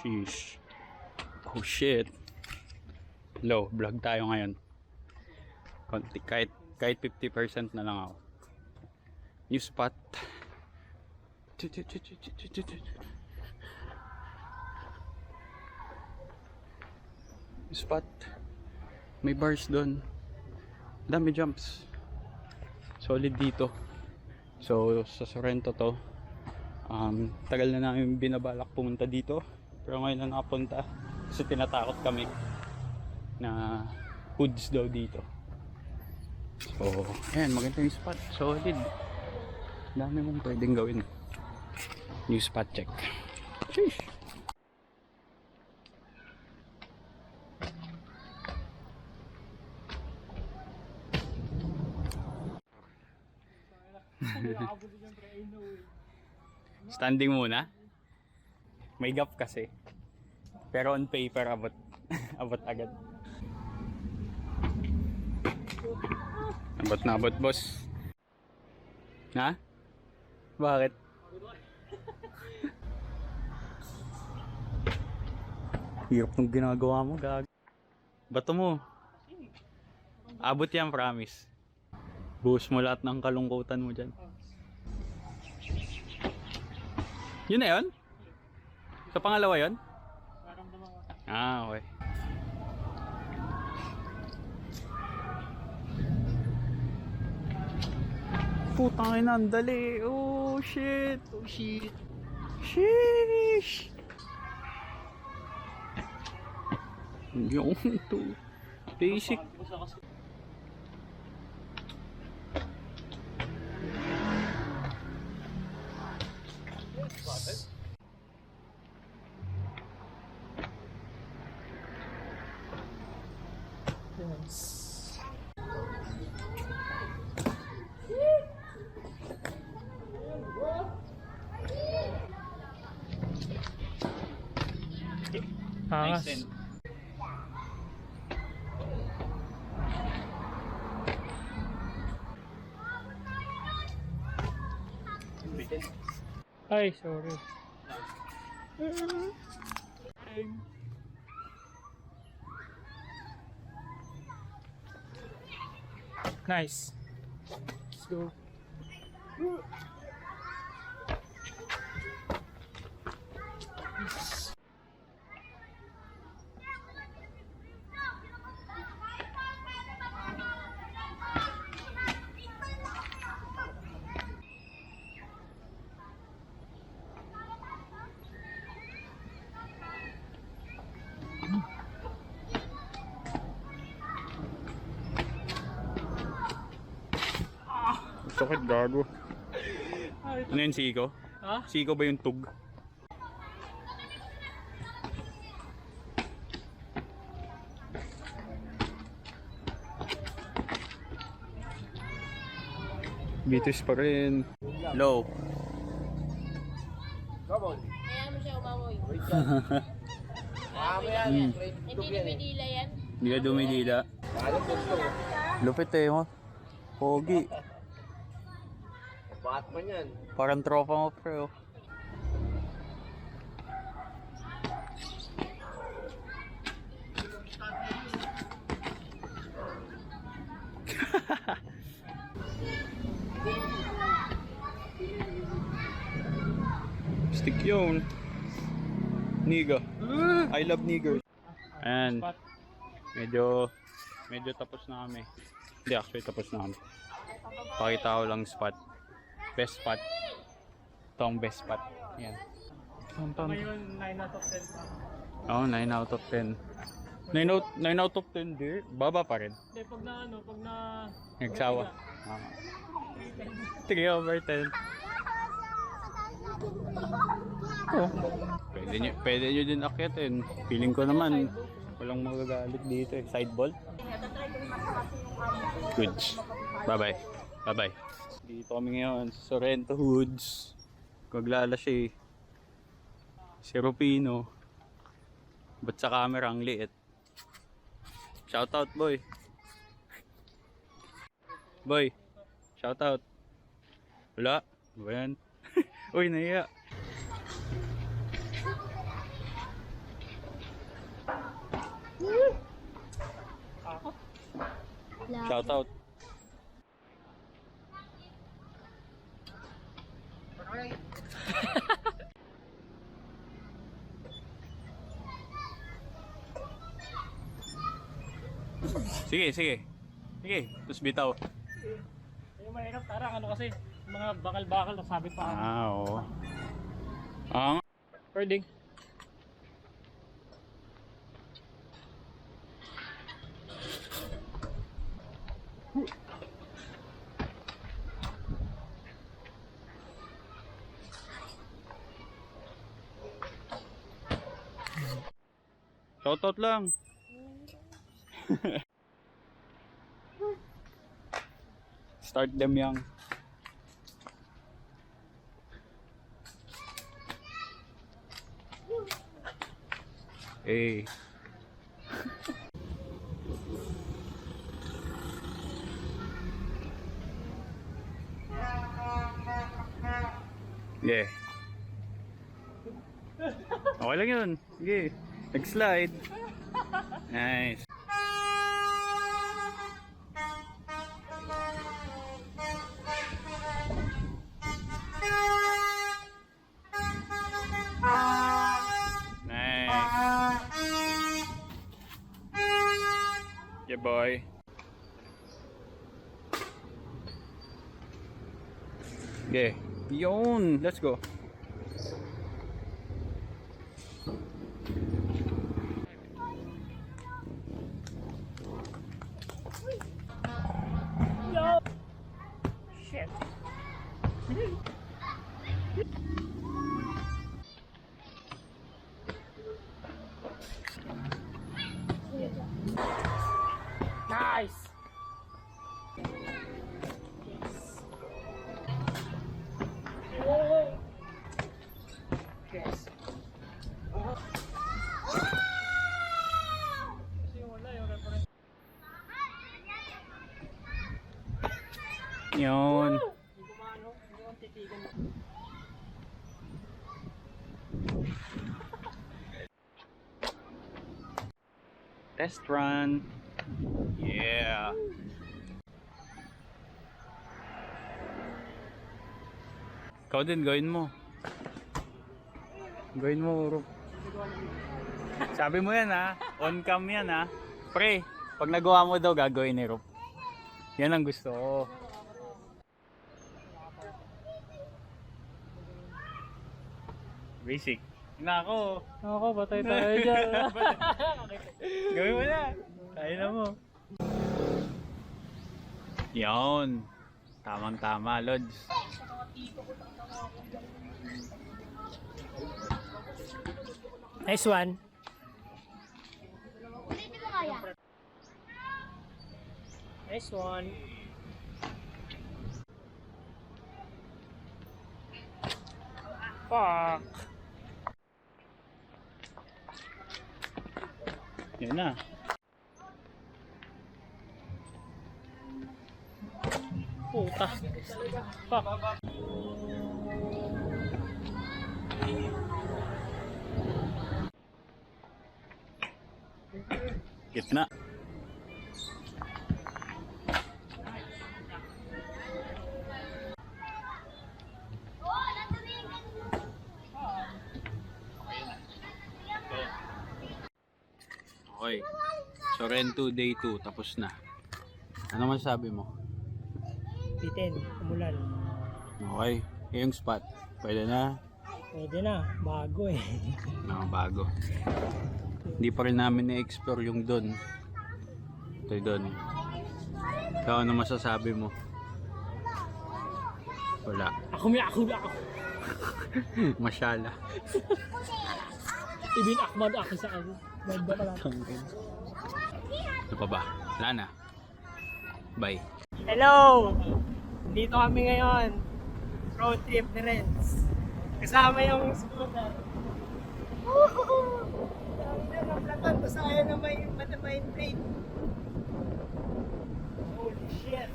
Sheesh. Oh shit. Low, vlog tayo ngayon. Konti, kahit 50% na lang ako. New spot. New spot. May bars doon. Dami jumps. Solid dito. So sa Sorrento to. Tagal na namin binabalak pumunta dito. Pero ngayon na nakapunta. Kasi tinatakot kami na hoods daw dito. So, ayan, maganda yung spot. Solid. Dami mong pwedeng gawin. New spot check. Sheesh. Standing muna. May gap kasi. Pero on paper abot. Abot agad. Abot na abot, boss. Ha? Bakit? Hirap nung ginagawa mo, gag. Bato mo. Abot yan, promise. Buhos mo lahat ng kalungkutan mo dyan. Yun na yun? Sa pangalawa yun? Ah, okay. Putang ina, ang dali. Oh shit. Oh shit. Sheesh. Yung to. Basic. Angas. Nice. Ay, sorry. Nice. Let's go. Sakit, gago. Ano yun, siko? Ha? Siko ba yung tug? Bitis pa rin. Low. Kaya mo siya umamoy. Hindi dumidila yan. Hindi ka dumidila. Lupit eh, mo. Pogi. Batman yan. Parang tropa mo, pre, oh. Stick yun. Niga. I love niggers. Ayan. Medyo tapos na kami. Hindi, actually tapos na kami. Pakita ko lang spot. Best spot. Ito ang best spot. Ayan. Ngayon, 9 out of 10 pa. Oo, 9 out of 10. 9 out of 10 di. Baba pa rin. Hindi, pag na... Nagsawa. 3 over 10. Oh. Pwede nyo din akyatin. Feeling ko naman walang magagalit dito eh. Side ball. Goods. Bye bye. Bye bye. Dito kami ngayon sa Sorrento Hoods. Maglala siya eh. Si Rupino. Ba't sa camera ang liit? Shoutout, boy. Boy. Shoutout. Wala. Ba yan? Uy, nahiya. Shout out. Sige, sige. Sige, tapos bitaw. Yung mahirap parang ano kasi, mga bakal-bakal na sabi pa. Oo. Ang Pwedeng. shoutout lang. Start them young. Hey. Yeah. Okay lang yun. Sige. Nag-slide. Nice. Nice. Yeah, boy. Okay. Yun. Let's go. Shit. Nice. Yes. Kasi wala yung reference. Yun. Hindi ko maano, hindi ko titigan. Test run. Yeah. Ikaw din, gawin mo. Gawin mo, Rup. Sabi mo yan ha. On cam yan ha. Pre, pag nagawa mo daw, gagawin ni Rup. Yan ang gusto ko. Basic. Nako. Ako, batay tayo dyan. Gawin mo na. Kaya na mo. Yan. Tamang-tama, Lods. Nice one. Nice one. Fuck. Yan na. Puta. Fuck. Gitna. Okay. Sorrento Day 2 tapos na. Ano masasabi mo? Bitin, umulan. Okay. Yung spot. Pwede na. Pwede na, bago eh. No, bago. Hindi pa rin namin na-explore yung doon. Ito yung doon. Ikaw, ano masasabi mo? Wala. Ako. Masyala. Ibin Ahmad ako sa ako. Ganda pala. Ano pa ba? Wala na. Bye. Hello! Dito kami ngayon. Road trip ni Renz. Kasama yung school natin. Woohoo! Sabi na maplatan. Basta ayaw na may brain. Holy shit!